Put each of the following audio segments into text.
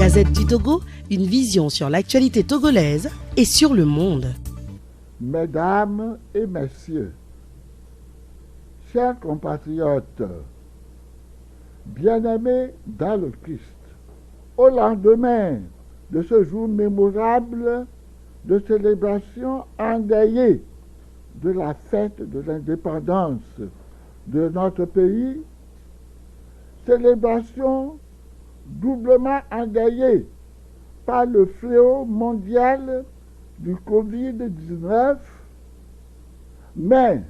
Gazette du Togo, une vision sur l'actualité togolaise et sur le monde. Mesdames et messieurs, chers compatriotes, bien-aimés dans le Christ, au lendemain de ce jour mémorable de célébration endeuillée de la fête de l'indépendance de notre pays, célébration doublement endeuillée par le fléau mondial du Covid-19, mais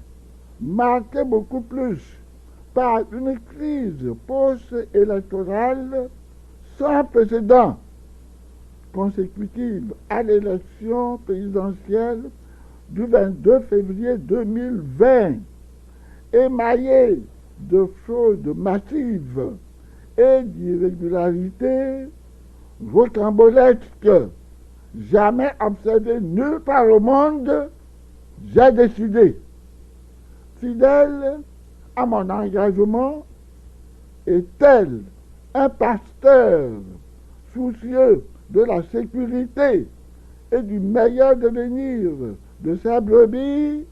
marquée beaucoup plus par une crise post-électorale sans précédent, consécutive à l'élection présidentielle du 22 février 2020, émaillée de fraudes massives et d'irrégularités rocambolesques jamais observées nulle part au monde, j'ai décidé, fidèle à mon engagement et tel un pasteur soucieux de la sécurité et du meilleur devenir de sa brebis,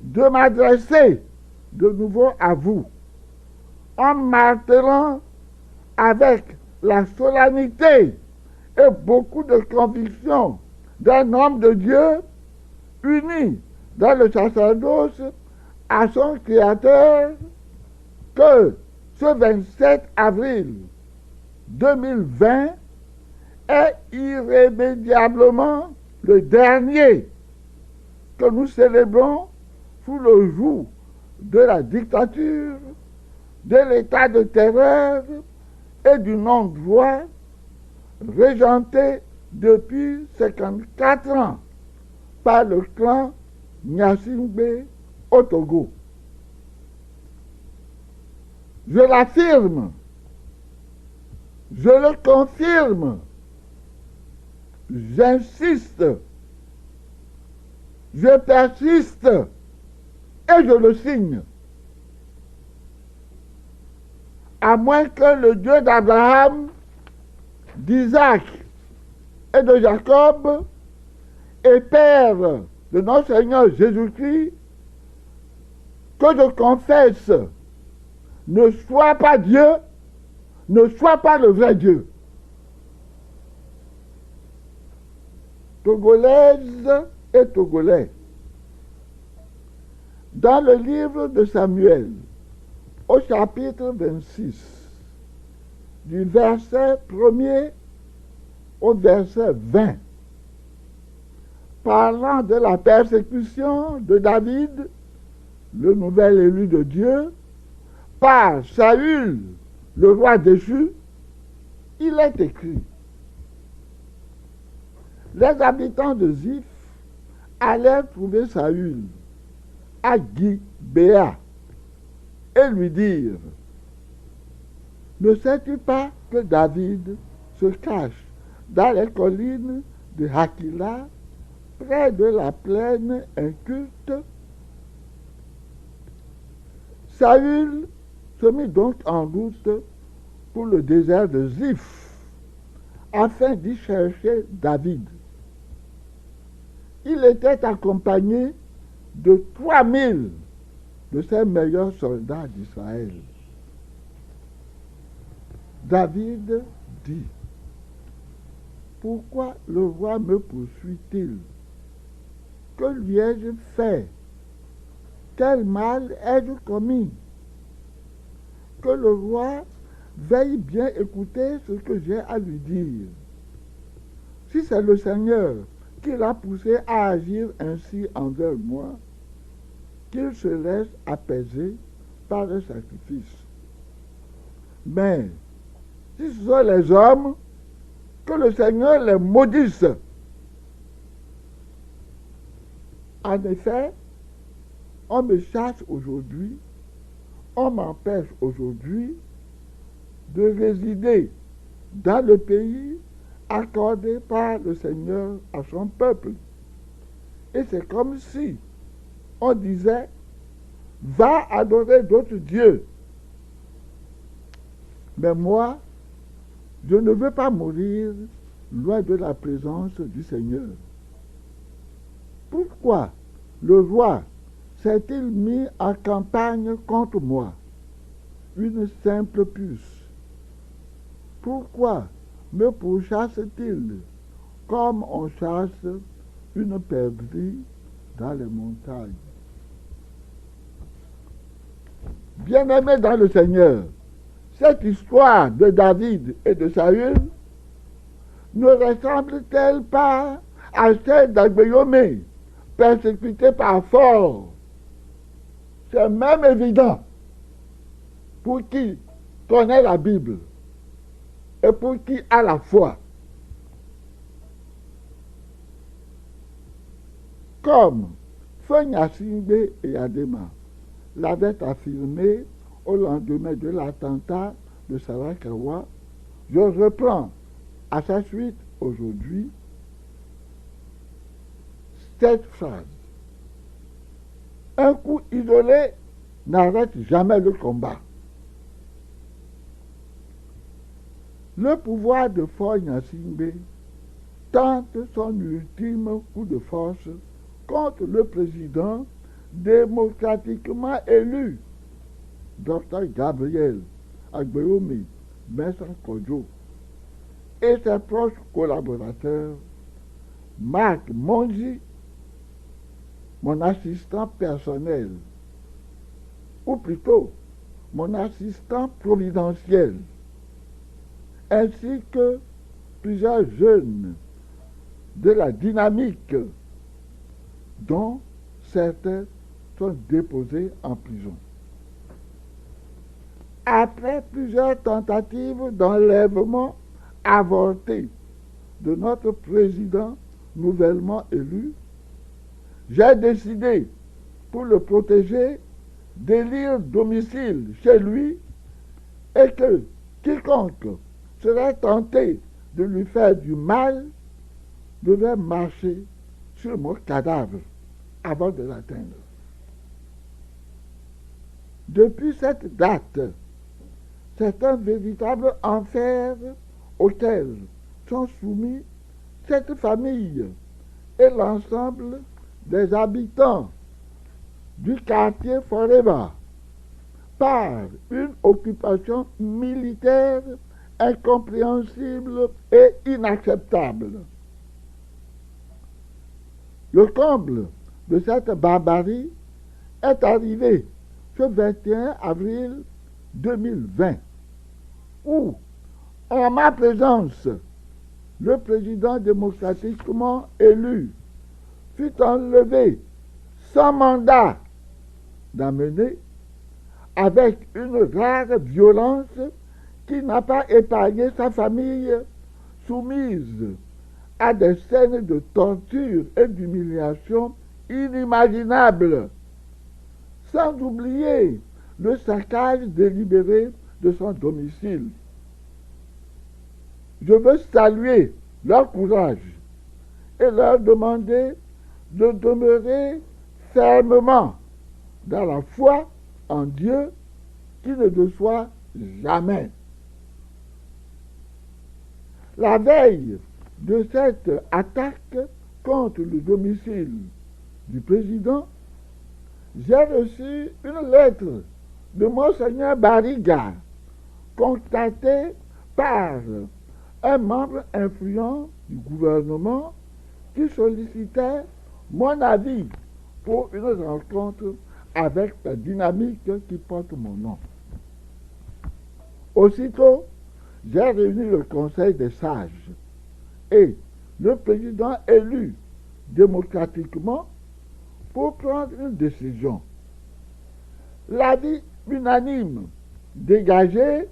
de m'adresser de nouveau à vous, en martelant avec la solennité et beaucoup de conviction d'un homme de Dieu uni dans le sacerdoce à son Créateur, que ce 27 avril 2020 est irrémédiablement le dernier que nous célébrons sous le joug de la dictature, de l'état de terreur et du non-droit régenté depuis 54 ans par le clan Gnassingbé au Togo. Je l'affirme, je le confirme, j'insiste, je persiste et je le signe. À moins que le Dieu d'Abraham, d'Isaac et de Jacob et Père de notre Seigneur Jésus-Christ, que je confesse, ne soit pas Dieu, ne soit pas le vrai Dieu. Togolaises et Togolais, dans le livre de Samuel, au chapitre 26, du verset 1er au verset 20, parlant de la persécution de David, le nouvel élu de Dieu, par Saül, le roi déchu, il est écrit: les habitants de Ziph allèrent trouver Saül à Gibéa et lui dire: ne sais-tu pas que David se cache dans les collines de Hakila, près de la plaine inculte? Saül se mit donc en route pour le désert de Ziph, afin d'y chercher David. Il était accompagné de 3000 de ses meilleurs soldats d'Israël. David dit: pourquoi le roi me poursuit-il? Que lui ai-je fait? Quel mal ai-je commis? Que le roi veille bien écouter ce que j'ai à lui dire. Si c'est le Seigneur qui l'a poussé à agir ainsi envers moi, qu'il se laisse apaiser par le sacrifice. Mais si ce sont les hommes, que le Seigneur les maudisse. En effet, on me chasse aujourd'hui, on m'empêche aujourd'hui de résider dans le pays accordé par le Seigneur à son peuple. Et c'est comme si on disait: va adorer d'autres dieux. Mais moi, Je ne veux pas mourir loin de la présence du Seigneur. Pourquoi le roi s'est-il mis en campagne contre moi? Une simple puce. Pourquoi me pourchasse-t-il comme on chasse une perdrix dans les montagnes? Bien-aimés dans le Seigneur, cette histoire de David et de Saül ne ressemble-t-elle pas à celle d'Agbeyomé, persécuté par force? C'est même évident pour qui connaît la Bible et pour qui a la foi. Comme Fonya Singbe et Adema l'avaient affirmé au lendemain de l'attentat de Sarakawa, je reprends à sa suite aujourd'hui cette phrase. Un coup isolé n'arrête jamais le combat. Le pouvoir de Fonya Singbe tente son ultime coup de force contre le président démocratiquement élu, Dr Gabriel Agbeyomé Vincent Kodjo, et ses proches collaborateurs, Marc Monzi, mon assistant personnel, ou plutôt mon assistant providentiel, ainsi que plusieurs jeunes de la dynamique, dont certains sont déposés en prison. Après plusieurs tentatives d'enlèvement avortées de notre président nouvellement élu, j'ai décidé, pour le protéger, d'élire domicile chez lui et que quiconque serait tenté de lui faire du mal devait marcher sur mon cadavre avant de l'atteindre. Depuis cette date, c'est un véritable enfer auquel sont soumis cette famille et l'ensemble des habitants du quartier Forever par une occupation militaire incompréhensible et inacceptable. Le comble de cette barbarie est arrivé ce 21 avril 2020, où, en ma présence, le président démocratiquement élu fut enlevé sans mandat d'amener, avec une rare violence qui n'a pas épargné sa famille, soumise à des scènes de torture et d'humiliation inimaginables, sans oublier le saccage délibéré de son domicile. Je veux saluer leur courage et leur demander de demeurer fermement dans la foi en Dieu qui ne déçoit jamais. La veille de cette attaque contre le domicile du président, j'ai reçu une lettre de Monseigneur Bariga, contacté par un membre influent du gouvernement qui sollicitait mon avis pour une rencontre avec la dynamique qui porte mon nom. Aussitôt, j'ai réuni le Conseil des sages et le président élu démocratiquement pour prendre une décision. L'avis unanime dégagé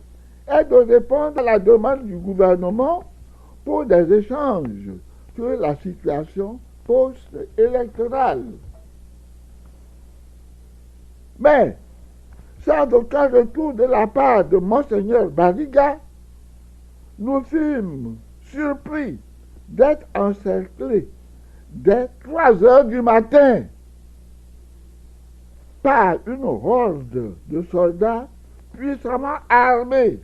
est de répondre à la demande du gouvernement pour des échanges sur la situation post-électorale. Mais, sans aucun retour de la part de Monseigneur Bariga, nous fûmes surpris d'être encerclés dès 3 heures du matin par une horde de soldats puissamment armés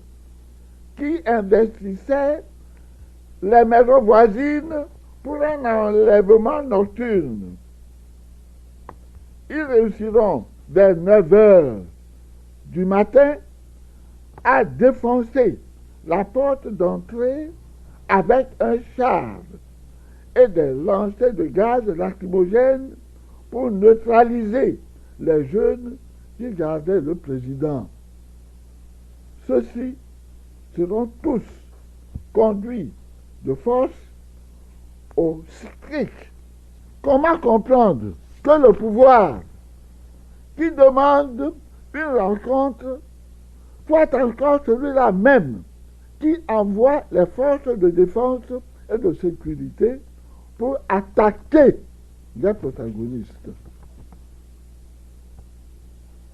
qui investissait les maisons voisines pour un enlèvement nocturne. Ils réussiront vers 9 heures du matin à défoncer la porte d'entrée avec un char et des lancers de gaz lacrymogène pour neutraliser les jeunes qui gardaient le président. Ceux-ci seront tous conduits de force au SCRIC. Comment comprendre que le pouvoir qui demande une rencontre soit encore celui-là même qui envoie les forces de défense et de sécurité pour attaquer les protagonistes?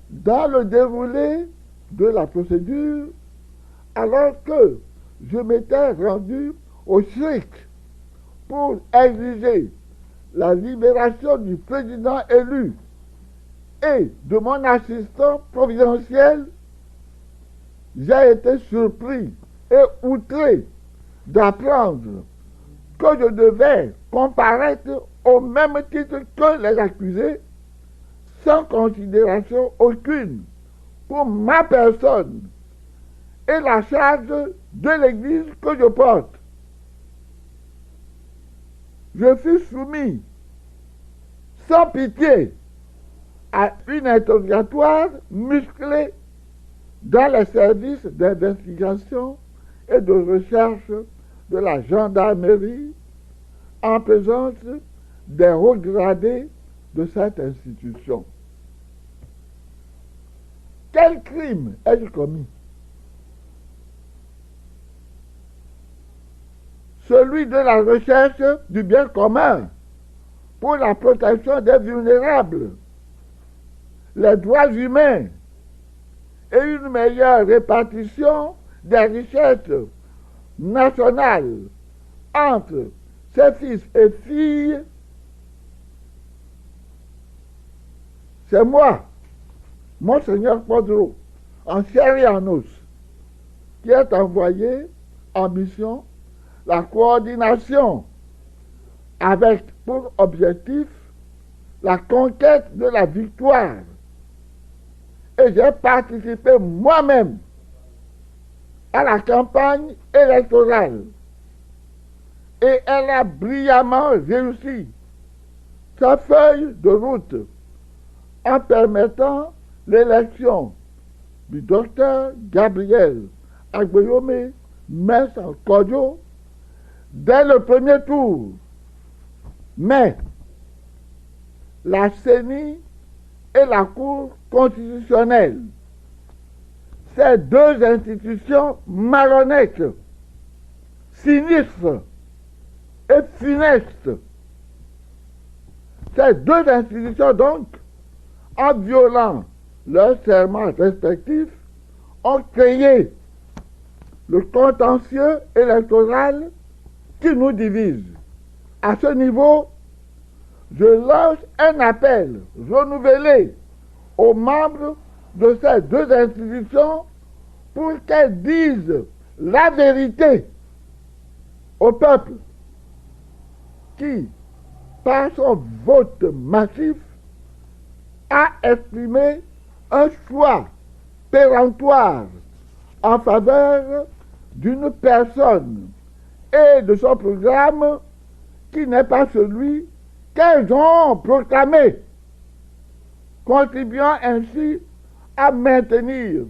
Dans le déroulé de la procédure, alors que je m'étais rendu au SCRIC pour exiger la libération du président élu et de mon assistant providentiel, j'ai été surpris et outré d'apprendre que je devais comparaître au même titre que les accusés, sans considération aucune pour ma personne et la charge de l'Église que je porte. Je fus soumis sans pitié à une interrogatoire musclée dans les services d'investigation et de recherche de la gendarmerie en présence des hauts gradés de cette institution. Quel crime ai-je commis? Celui de la recherche du bien commun pour la protection des vulnérables, les droits humains et une meilleure répartition des richesses nationales entre ses fils et filles. C'est moi, Monseigneur Podro, en chair et en os, qui est envoyé en mission la coordination avec pour objectif la conquête de la victoire. Et j'ai participé moi-même à la campagne électorale. Et elle a brillamment réussi sa feuille de route en permettant l'élection du docteur Gabriel Agboyome Mensah Kodjo dès le premier tour. Mais la CENI et la Cour constitutionnelle, ces deux institutions malhonnêtes, sinistres et funestes, ces deux institutions donc, en violant leurs serments respectifs, ont créé le contentieux électoral qui nous divise. À ce niveau, je lance un appel renouvelé aux membres de ces deux institutions pour qu'elles disent la vérité au peuple qui, par son vote massif, a exprimé un choix péremptoire en faveur d'une personne et de son programme qui n'est pas celui qu'elles ont proclamé, contribuant ainsi à maintenir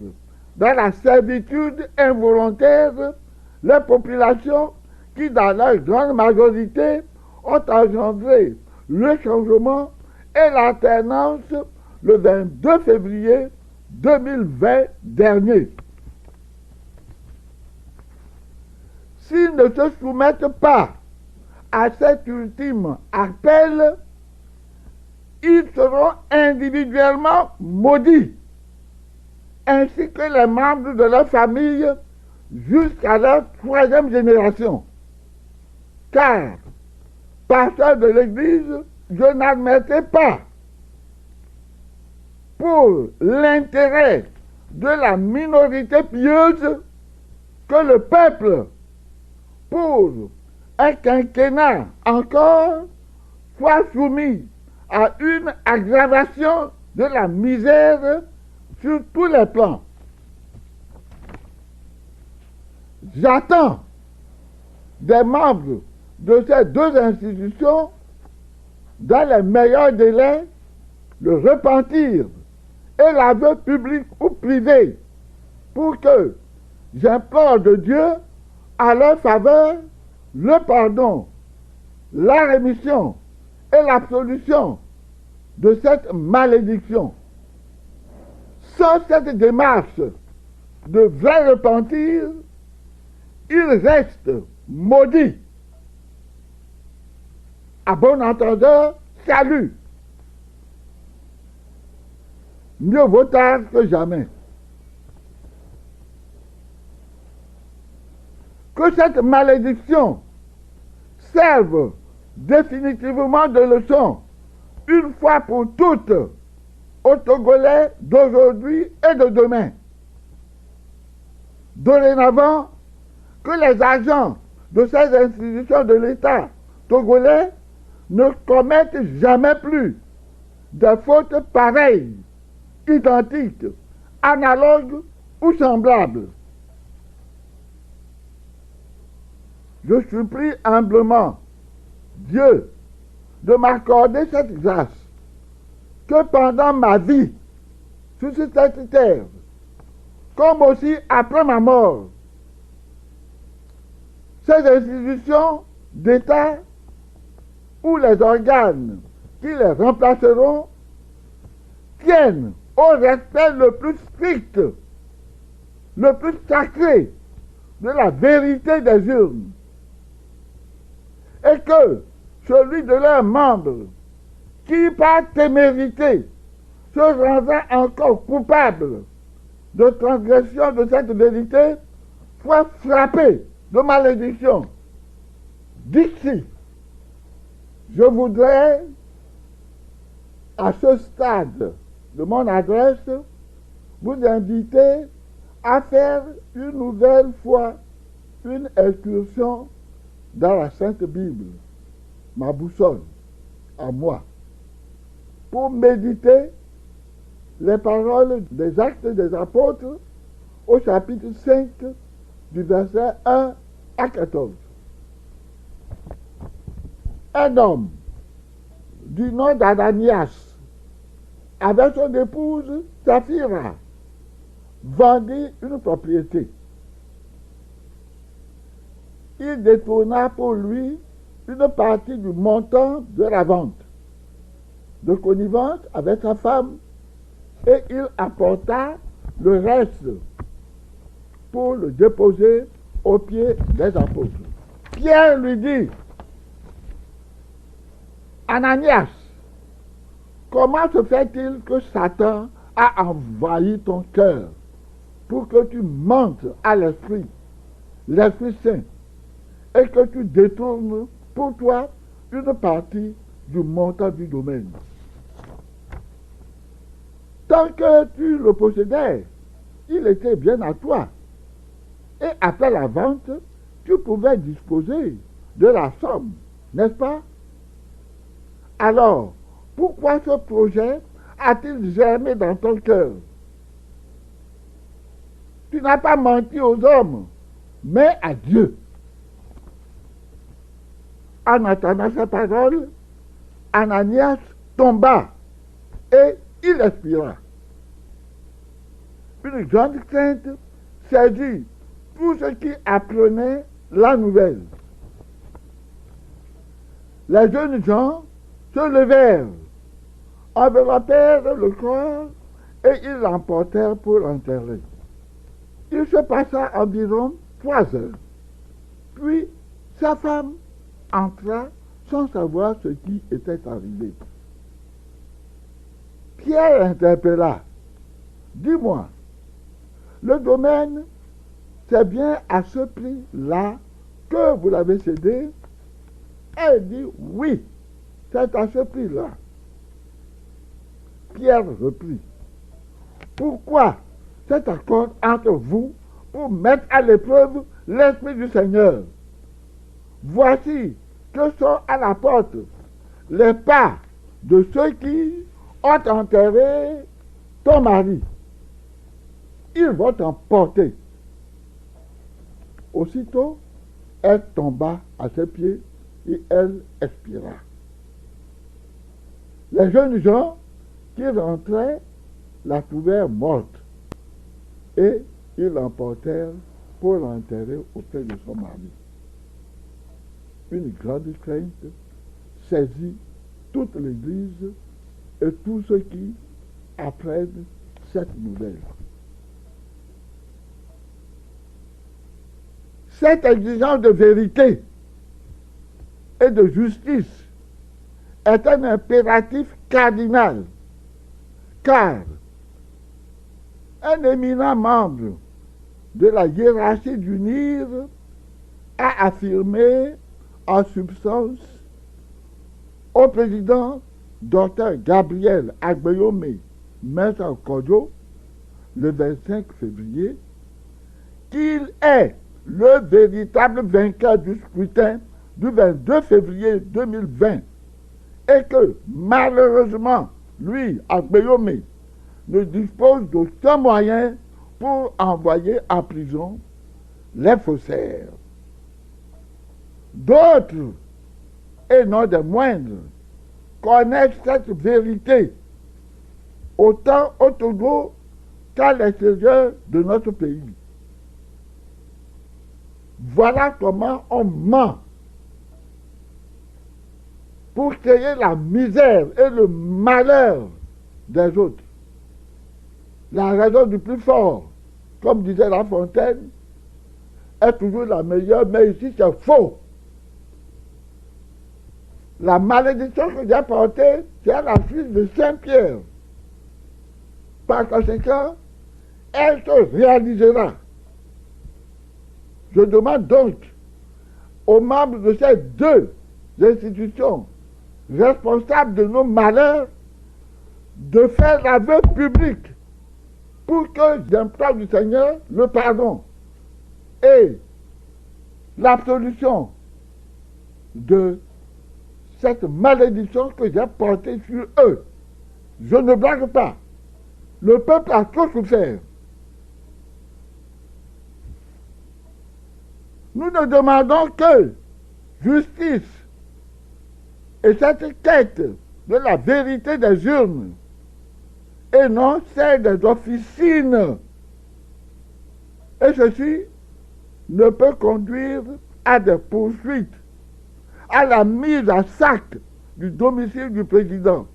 dans la servitude involontaire les populations qui, dans leur grande majorité, ont engendré le changement et l'alternance le 22 février 2020 dernier. S'ils ne se soumettent pas à cet ultime appel, ils seront individuellement maudits, ainsi que les membres de leur famille jusqu'à leur 3e génération. Car, pasteur de l'Église, je n'admettais pas, pour l'intérêt de la minorité pieuse, que le peuple, pour un quinquennat encore, soit soumis à une aggravation de la misère sur tous les plans. J'attends des membres de ces deux institutions, dans les meilleurs délais, le repentir et l'aveu public ou privé, pour que j'implore de Dieu à leur faveur le pardon, la rémission et l'absolution de cette malédiction. Sans cette démarche de vrai repentir, il reste maudit. À bon entendeur, salut. Mieux vaut tard que jamais. Que cette malédiction serve définitivement de leçon, une fois pour toutes, aux Togolais d'aujourd'hui et de demain. Dorénavant, que les agents de ces institutions de l'État togolais ne commettent jamais plus des fautes pareilles, identiques, analogues ou semblables. Je supplie humblement Dieu de m'accorder cette grâce, que pendant ma vie sur cette terre, comme aussi après ma mort, ces institutions d'État ou les organes qui les remplaceront tiennent au respect le plus strict, le plus sacré de la vérité des urnes, et que celui de leurs membres qui, par témérité, se rendra encore coupable de transgression de cette vérité, soit frappé de malédiction. D'ici, je voudrais, à ce stade de mon adresse, vous inviter à faire une nouvelle fois une excursion dans la Sainte Bible, ma boussole, à moi, pour méditer les paroles des Actes des Apôtres au chapitre 5 du verset 1 à 14. Un homme du nom d'Ananias, avec son épouse Saphira, vendit une propriété. Il détourna pour lui une partie du montant de la vente, de connivence avec sa femme, et il apporta le reste pour le déposer aux pieds des apôtres. Pierre lui dit: Ananias, comment se fait-il que Satan a envahi ton cœur pour que tu mentes à l'Esprit Saint, et que tu détournes pour toi une partie du montant du domaine? Tant que tu le possédais, il était bien à toi. Et après la vente, tu pouvais disposer de la somme, n'est-ce pas? Alors, pourquoi ce projet a-t-il germé dans ton cœur? Tu n'as pas menti aux hommes, mais à Dieu. En entendant ces paroles, Ananias tomba et il expira. Une grande crainte saisit tous ceux qui apprenaient la nouvelle. Les jeunes gens se levèrent, enveloppèrent le corps et ils l'emportèrent pour l'enterrer. Il se passa environ 3 heures. Puis sa femme entra sans savoir ce qui était arrivé. Pierre interpella: dis-moi, le domaine, c'est bien à ce prix-là que vous l'avez cédé? Elle dit: oui, c'est à ce prix-là. Pierre reprit: pourquoi cet accord entre vous pour mettre à l'épreuve l'Esprit du Seigneur. Voici que sont à la porte les pas de ceux qui ont enterré ton mari. Ils vont t'emporter. Aussitôt, elle tomba à ses pieds et elle expira. Les jeunes gens qui rentraient la trouvèrent morte et ils l'emportèrent pour l'enterrer auprès de son mari. Une grande crainte saisit toute l'Église et tous ceux qui apprennent cette nouvelle. Cette exigence de vérité et de justice est un impératif cardinal, car un éminent membre de la hiérarchie du NIR a affirmé en substance au président Dr Gabriel Agbayome Mensah Kodjo le 25 février qu'il est le véritable vainqueur du scrutin du 22 février 2020 et que malheureusement, lui, Agbayome, ne dispose d'aucun moyen pour envoyer en prison les faussaires. D'autres, et non des moindres, connaissent cette vérité autant au Togo qu'à l'extérieur de notre pays. Voilà comment on ment pour créer la misère et le malheur des autres. La raison du plus fort, comme disait La Fontaine, est toujours la meilleure, mais ici c'est faux. La malédiction que j'ai portée, c'est à la fille de Saint-Pierre. Par conséquent, elle se réalisera. Je demande donc aux membres de ces deux institutions responsables de nos malheurs de faire l'aveu public pour que j'implore du Seigneur le pardon et l'absolution de cette malédiction que j'ai portée sur eux. Je ne blague pas. Le peuple a trop souffert. Nous ne demandons que justice et cette quête de la vérité des urnes et non celle des officines. Et ceci ne peut conduire à des poursuites, à la mise à sac du domicile du président,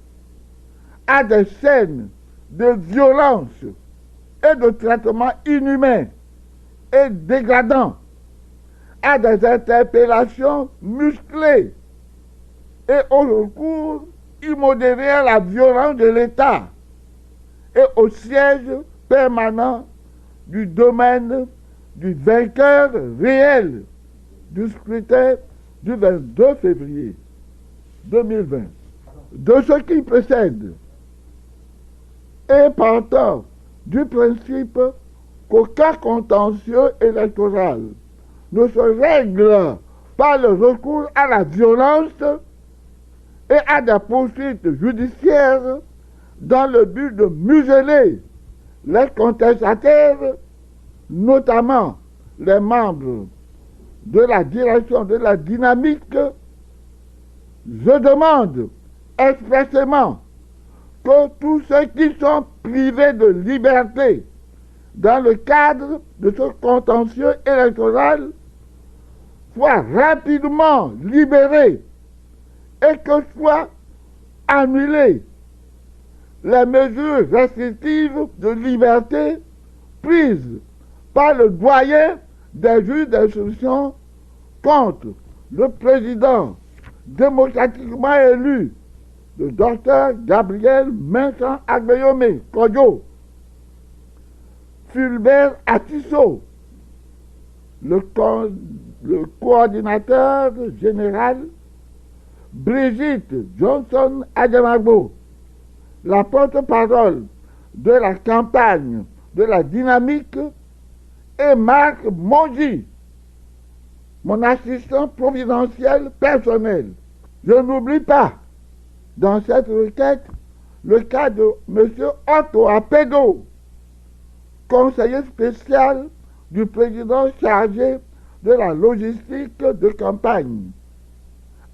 à des scènes de violence et de traitements inhumains et dégradants, à des interpellations musclées et au recours immodéré à la violence de l'État et au siège permanent du domaine du vainqueur réel du scrutin du 22 février 2020. De ce qui précède et partant du principe qu'aucun contentieux électoral ne se règle par le recours à la violence et à des poursuites judiciaires dans le but de museler les contestataires, notamment les membres de la direction de la dynamique, je demande expressément que tous ceux qui sont privés de liberté dans le cadre de ce contentieux électoral soient rapidement libérés et que soient annulées les mesures restrictives de liberté prises par le doyen des juges d'instruction contre le président démocratiquement élu, le docteur Gabriel Mensah Agbayome Kodjo, Fulbert Atisso, le coordinateur général, Brigitte Johnson Adjemagbo, la porte-parole de la campagne de la dynamique, et Marc Mongy, mon assistant providentiel personnel. Je n'oublie pas, dans cette requête, le cas de M. Otto Apego, conseiller spécial du président chargé de la logistique de campagne,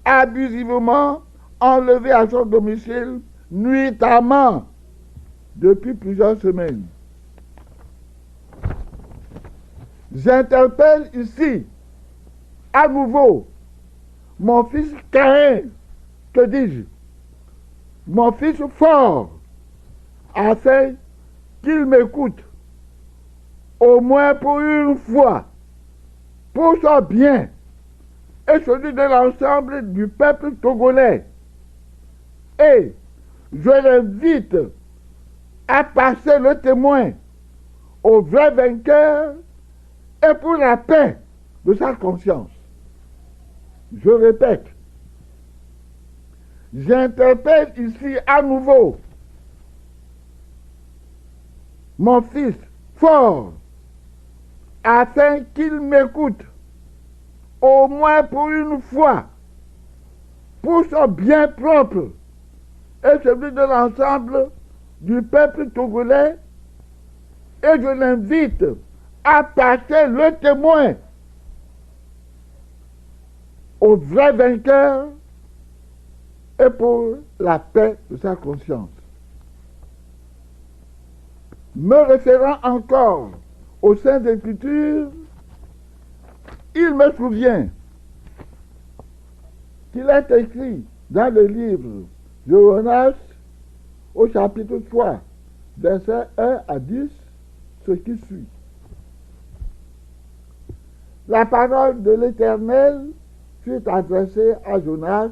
abusivement enlevé à son domicile nuitamment depuis plusieurs semaines. J'interpelle ici à nouveau mon fils Caïn, que dis-je, mon fils fort, afin qu'il m'écoute, au moins pour une fois, pour son bien et celui de l'ensemble du peuple togolais. Et je l'invite à passer le témoin au vrai vainqueur et pour la paix de sa conscience. Je répète, j'interpelle ici à nouveau mon fils fort afin qu'il m'écoute au moins pour une fois pour son bien propre et celui de l'ensemble du peuple togolais, et je l'invite à passer le témoin au vrai vainqueur et pour la paix de sa conscience. Me référant encore aux Saintes Écritures, il me souvient qu'il est écrit dans le livre de Jonas au chapitre 3, versets 1 à 10, ce qui suit. La parole de l'Éternel fut adressée à Jonas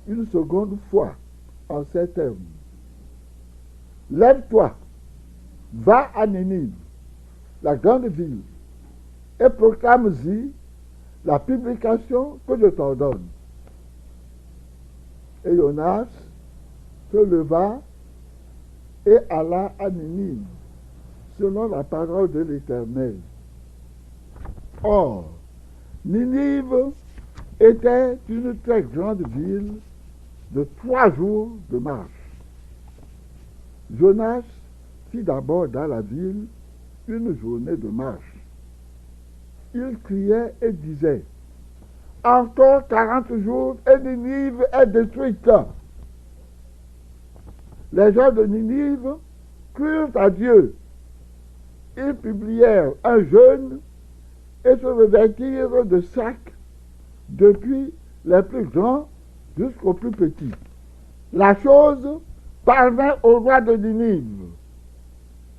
une seconde fois en ces termes. Lève-toi, va à Ninive, la grande ville, et proclame-y la publication que je t'ordonne. Et Jonas se leva et alla à Ninive, selon la parole de l'Éternel. Or, Ninive était une très grande ville de 3 jours de marche. Jonas fit d'abord dans la ville une journée de marche. Il criait et disait, « Encore 40 jours et Ninive est détruite. » Les gens de Ninive crurent à Dieu. Ils publièrent un jeûne et se revêtirent de sacs, depuis les plus grands jusqu'aux plus petits. La chose parvint au roi de Ninive.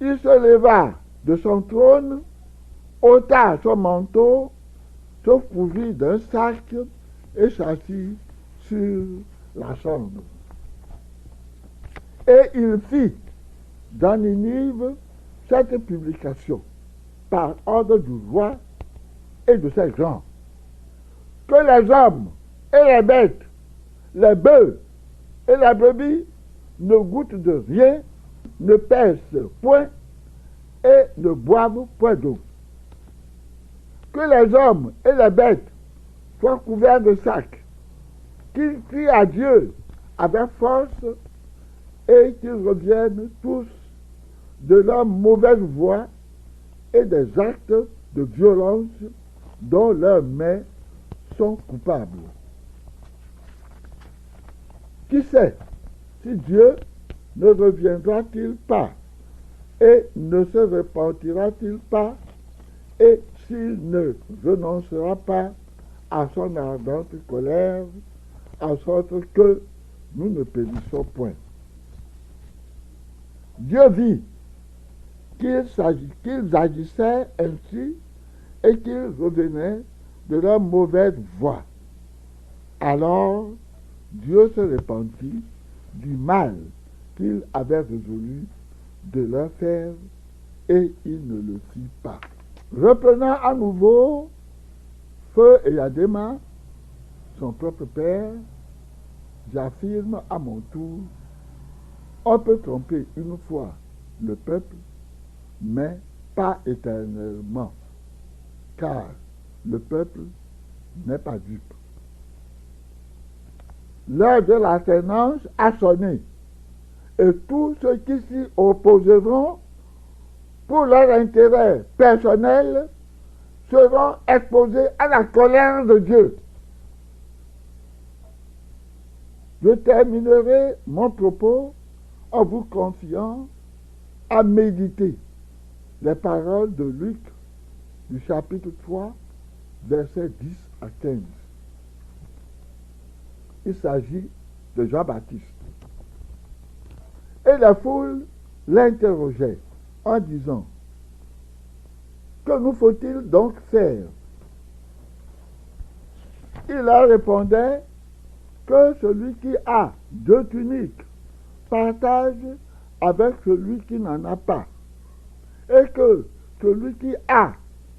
Il se leva de son trône, ôta son manteau, se couvrit d'un sac et s'assit sur la chambre. Et il fit dans Ninive cette publication par ordre du roi et de ses gens, que les hommes et les bêtes, les bœufs et la brebis ne goûtent de rien, ne pèsent point et ne boivent point d'eau. Que les hommes et les bêtes soient couverts de sacs, qu'ils crient à Dieu avec force et qu'ils reviennent tous de leur mauvaise voie et des actes de violence dont leurs mains sont coupables. Qui sait si Dieu ne reviendra-t-il pas et ne se repentira-t-il pas et s'il ne renoncera pas à son ardente colère, en sorte que nous ne périssons point. Dieu vit qu'ils agissaient ainsi et qu'ils revenaient de leur mauvaise voie. Alors, Dieu se repentit du mal qu'il avait résolu de leur faire et il ne le fit pas. Reprenant à nouveau Feu et Adéma, son propre père, j'affirme à mon tour, on peut tromper une fois le peuple, mais pas éternellement. car le peuple n'est pas dupe. L'heure de l'alternance a sonné, et tous ceux qui s'y opposeront pour leur intérêt personnel seront exposés à la colère de Dieu. Je terminerai mon propos en vous confiant à méditer les paroles de Luc du chapitre 3, versets 10 à 15. Il s'agit de Jean-Baptiste. Et la foule l'interrogeait en disant: que nous faut-il donc faire? Il leur répondait que celui qui a 2 tuniques partage avec celui qui n'en a pas, et que celui qui a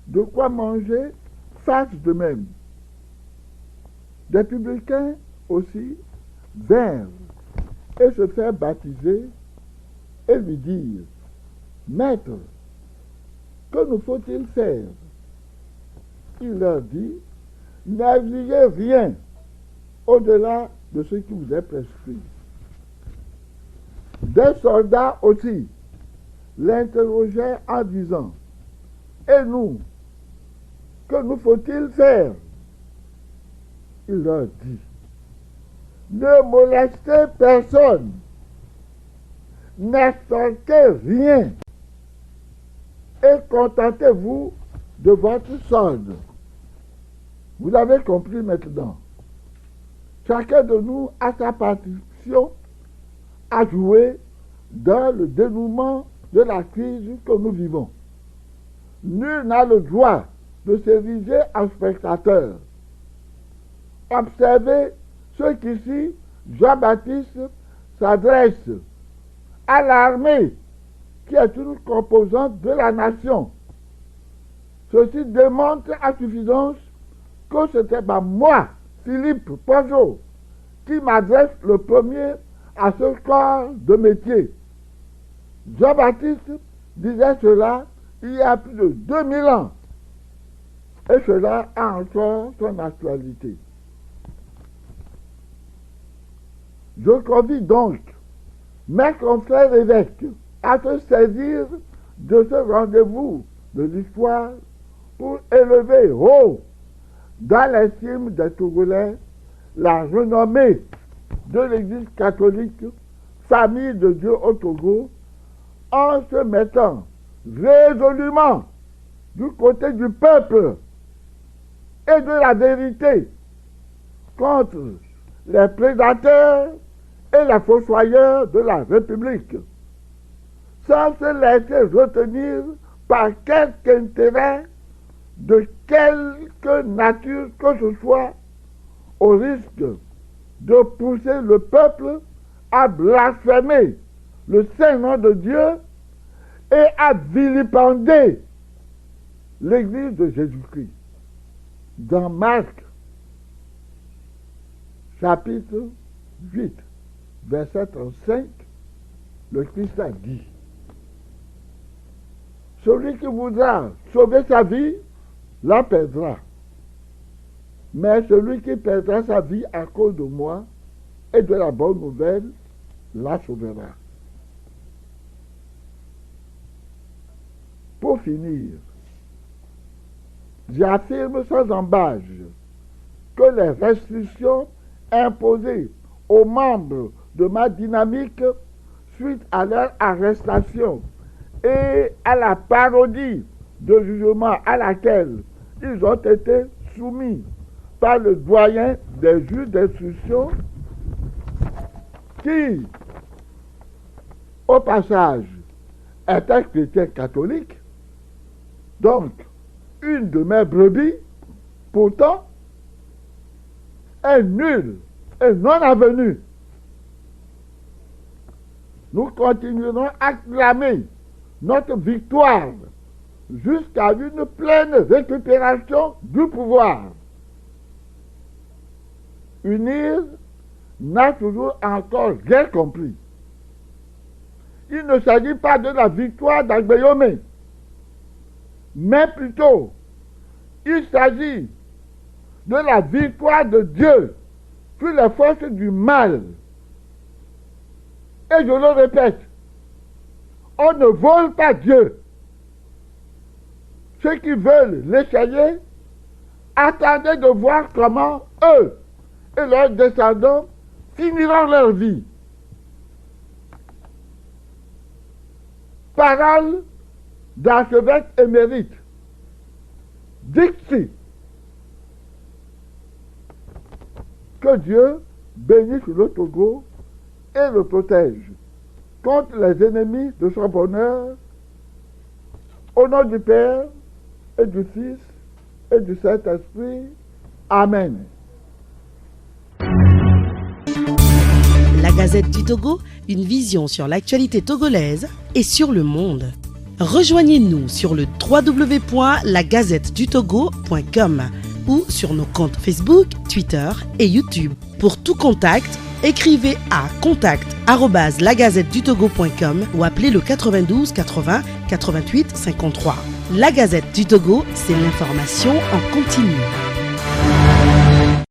de quoi manger fasse de même. Des publicains aussi vinrent et se firent baptiser et lui dirent: Maître, que nous faut-il faire? Il leur dit: n'exigez rien au-delà de ce qui vous est prescrit. Des soldats aussi l'interrogeaient en disant: et nous, que nous faut-il faire? Il leur dit: ne molestez personne, n'extorquez rien, et contentez-vous de votre solde. Vous avez compris maintenant. Chacun de nous a sa partition à jouer dans le dénouement de la crise que nous vivons. Nul n'a le droit de s'ériger en spectateur. Observez ce qu'ici Jean-Baptiste s'adresse à l'armée qui est une composante de la nation. Ceci démontre à suffisance que ce n'était pas moi, Philippe Pajot, qui m'adresse le premier à ce corps de métier. Jean-Baptiste disait cela il y a plus de 2000 ans, et cela a encore son actualité. Je convie donc mes confrères évêques à se saisir de ce rendez-vous de l'histoire pour élever haut dans l'estime des Togolais la renommée de l'Église catholique, famille de Dieu au Togo, en se mettant résolument du côté du peuple et de la vérité contre les prédateurs et les fossoyeurs de la République, sans se laisser retenir par quelque intérêt de quelque nature que ce soit, au risque de pousser le peuple à blasphémer le saint nom de Dieu et à vilipender l'Église de Jésus-Christ. Dans Marc, chapitre 8, verset 35, le Christ a dit: celui qui voudra sauver sa vie la perdra. Mais celui qui perdra sa vie à cause de moi et de la bonne nouvelle la sauvera. Pour finir, j'affirme sans embâche que les restrictions imposées aux membres de ma dynamique suite à leur arrestation et à la parodie de jugement à laquelle ils ont été soumis par le doyen des juges d'instruction, qui, au passage, est un chrétien catholique, donc une de mes brebis, pourtant, est nulle et non avenue. Nous continuerons à clamer notre victoire jusqu'à une pleine récupération du pouvoir. Unir n'a toujours encore rien compris. Il ne s'agit pas de la victoire d'Agbeyome, mais plutôt Il s'agit de la victoire de Dieu sur les forces du mal. Et je le répète, on ne vole pas Dieu. Ceux qui veulent l'échapper, attendez de voir comment eux et leurs descendants finiront leur vie. Parole d'archevêque émérite. Dixit. Que Dieu bénisse le Togo et le protège contre les ennemis de son bonheur. Au nom du Père et du Fils et du Saint-Esprit. Amen. La Gazette du Togo, une vision sur l'actualité togolaise et sur le monde. Rejoignez-nous sur le www.lagazettedutogo.com ou sur nos comptes Facebook, Twitter et YouTube. Pour tout contact, écrivez à contact@lagazettedutogo.com ou appelez le 92 80 88 53. La Gazette du Togo, c'est l'information en continu.